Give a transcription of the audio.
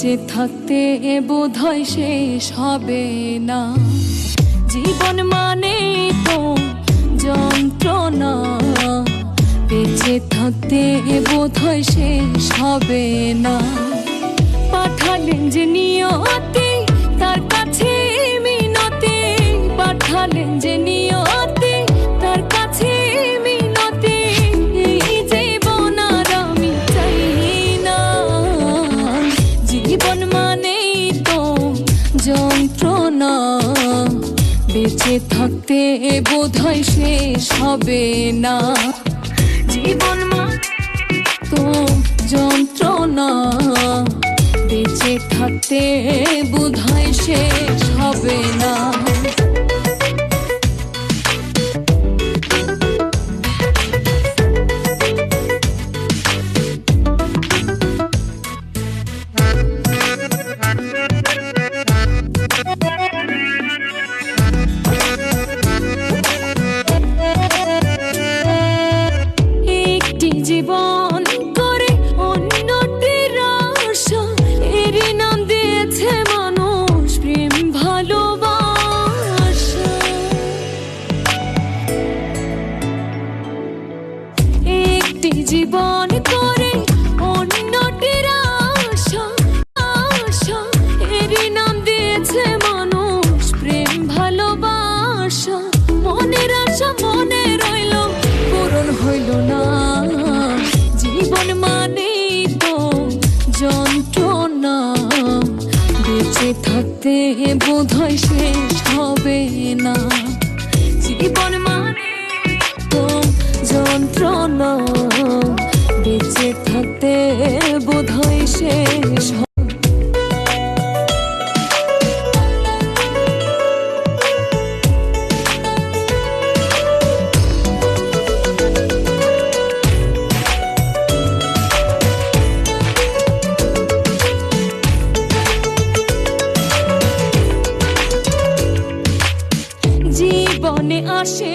বেঁচে থাকতে বোধহয় শেষ হবে না। জীবন মানে তো যন্ত্রণা, বেঁচে থাকতে বোধহয় শেষ হবে না। পাঠালেন যে নিয়তি তার কাছে মিনতি, পাঠালেন যে নিয়তি তার কাছে মিনতি, এই জীবন আর আমি চাই না। জীবন মানেই তো যন্ত্রণা, বেঁচে থাকতে বোধহয় শেষ হবে না। জীবন মানে তো যন্ত্রণা, বেঁচে থাকতে বোধহয় শেষ হবে না। একটি জীবন করে অন্যটির আশা, এরই নাম দিয়েছে মানুষ প্রেম ভালোবাসা। একটি জীবন করে অন্যটির আশা, আশা, এরই নাম দিয়েছে মানুষ প্রেম ভালোবাসা। মনের আশা মনে রইল, পূরণ হইল না। জীবন মানে তো যন্ত্রণা, বেঁচে থাকতে বোধহয় শেষ হবে না। জীবন মানে তো যন্ত্রণা, বেঁচে থাকতে বোধহয় শেষ হবে। জীবনে আসে